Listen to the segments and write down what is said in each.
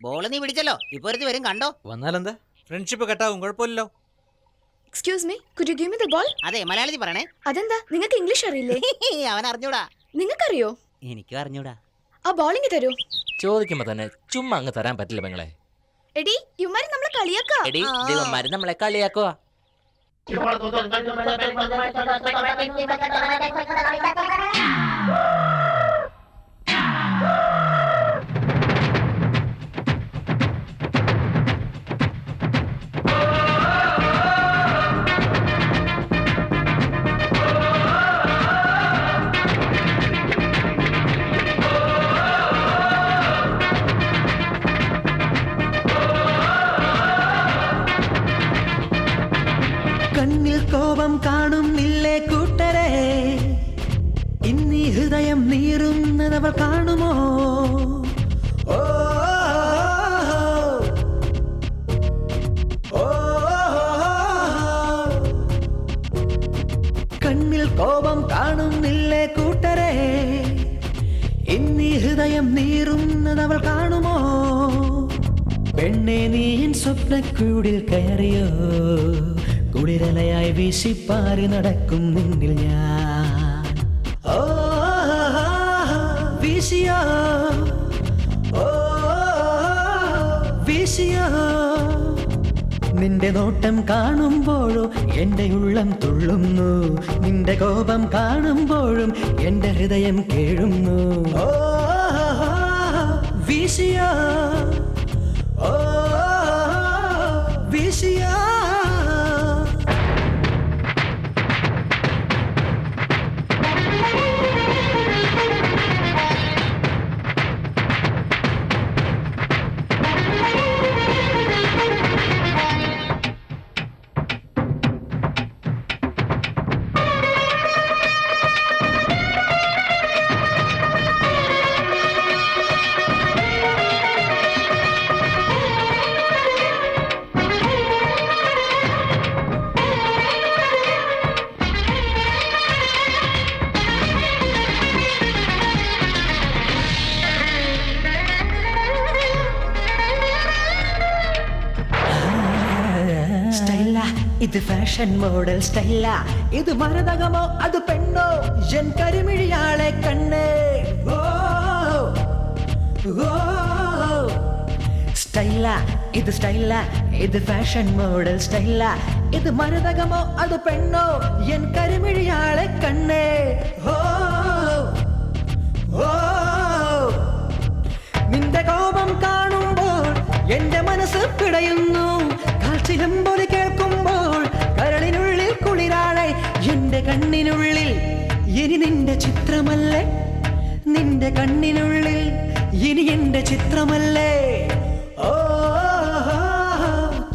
Ball നീ പിടിച്ചല്ലോ, ഇപ്പൊ ഒരുത്തി വരും കണ്ടോ. വന്നാലെന്താ, ഫ്രണ്ട്ഷിപ്പ് കട്ടാവും, കുഴപ്പമില്ലല്ലോ. Excuse me, could you give me the ball? അതെ, മലയാളത്തിൽ പറയണേ. അതെന്താ, നിങ്ങൾക്ക് ഇംഗ്ലീഷ് അറിയില്ലേ? അവൻ അറിഞ്ഞൂടാ. നിങ്ങൾക്കറിയോ? എനിക്കും അറിഞ്ഞൂടാ. ആ ബോളിങ് തരൂ. ചോദിക്കുമ്പോ തന്നെ ചുമ്മാ അങ്ങ് തരാൻ പറ്റില്ല പെങ്ങളെ. എടി, ഇവന്മാര് നമ്മളെ കളിയാക്കാ. എടി, ദൈവന്മാര് നമ്മളെ കളിയാക്കുക. കണ്ണിൽ കോപം കാണുന്നില്ലേ കൂട്ടരെ, ഇന്നീ ഹൃദയം നീറുന്നതവൾ കാണുമോ? ഓ, ഓ, കണ്ണിൽ കോപം കാണുന്നില്ലേ കൂട്ടരെ, ഇന്നീ ഹൃദയം നീറുന്നതവൾ കാണുമോ? പെണ്ണെ നീ സ്വപ്നക്കൂടിൽ കയറിയോ, കുളിരലയായി വീശിപ്പാറി നടക്കും നിന്നിൽ ഞാൻ. ഓ വീശിയോ, ഓ വീശിയോ, നിന്റെ നോട്ടം കാണുമ്പോഴും എന്റെ ഉള്ളം തുള്ളുന്നു, നിന്റെ കോപം കാണുമ്പോഴും എന്റെ ഹൃദയം കേഴുന്നു. ഓ വീശിയോ, ഓ വീശിയോ. ഇത് ഫാഷൻ മോഡൽ സ്റ്റൈല, ഇത് മരതകമോ അത് പെണ്ണോ, എൻ കരിമിഴിയാളെ കണ്ണേ. ഓ സ്റ്റൈല, ഇത് സ്റ്റൈല, ഇത് ഫാഷൻ മോഡൽ സ്റ്റൈല, ഇത് മരതകമോ അത് പെണ്ണോ, എൻ കരിമിഴിയാളെ കണ്ണേ. ഓ നിന്റെ കോപം കാണുമ്പോൾ എന്റെ മനസ്സ് പിടയുന്നു, കാൽച്ചിലം പോലെ കേൾക്കുമ്പോൾ കരളിനുള്ളിൽ കുളിരാളെ, എന്റെ കണ്ണിനുള്ളിൽ ഇനി നിന്റെ ചിത്രമല്ലേ, നിന്റെ കണ്ണിനുള്ളിൽ ഇനി എന്റെ ചിത്രമല്ലേ. ഓ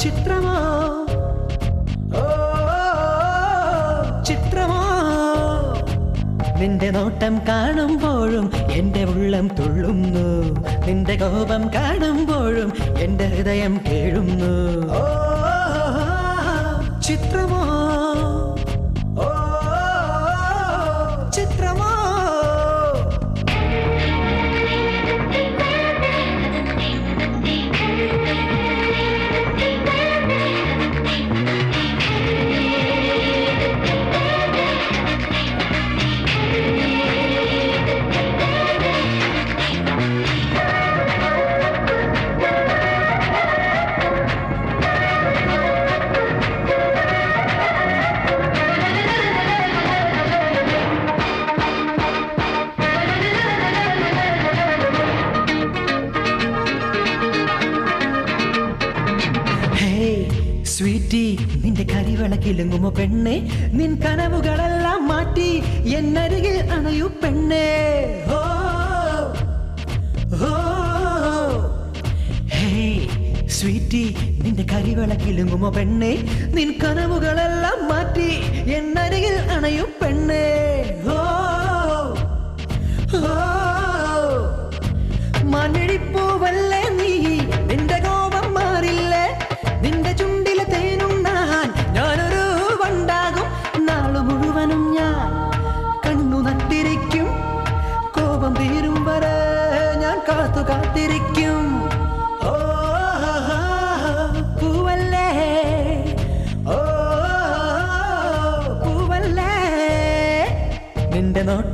ചിത്രമോ, ഓ ചിത്രമോ, നിന്റെ നോട്ടം കാണുമ്പോഴും എന്റെ ഉള്ളം തുള്ളുന്നു, നിന്റെ കോപം കാണുമ്പോഴും എന്റെ ഹൃദയം കേഴുന്നു. ഓ ചിത്രമോ, ഓ ചിത്രമോ. സ്വീറ്റി, നിന്റെ കരിവളക്കിലുങ്ങുമോ പെണ്ണെ, നിൻ കനവുകളെല്ലാം മാറ്റി എന്നരികിൽ അണയൂ പെണ്ണെ. ഓ സ്വീറ്റി, നിന്റെ കരിവളക്കിലുങ്ങുമോ പെണ്ണെ, നിൻ കനവുകളെല്ലാം മാറ്റി എന്നരികിൽ അണയൂ പെണ്ണെ. മണ്ണിടിപ്പൂവല്ലേ നീ, നിന്റെ കോപം മാറില്ലേ, നിന്റെ ചുണ്ടിലെ തേനുണ്ണാൻ ഞാനൊരു വണ്ടാകും, നാളു മുഴുവനും ഞാൻ കണ്ണു നട്ടിരിക്കും, കോപം തീരും വരെ ഞാൻ കാത്തു കാത്തിരിക്കും. ഓ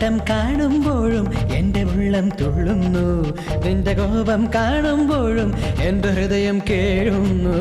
മുഖം കാണുമ്പോഴും എന്റെ ഉള്ളം തുള്ളുന്നു, നിന്റെ കോപം കാണുമ്പോഴും എന്റെ ഹൃദയം കേഴുന്നു.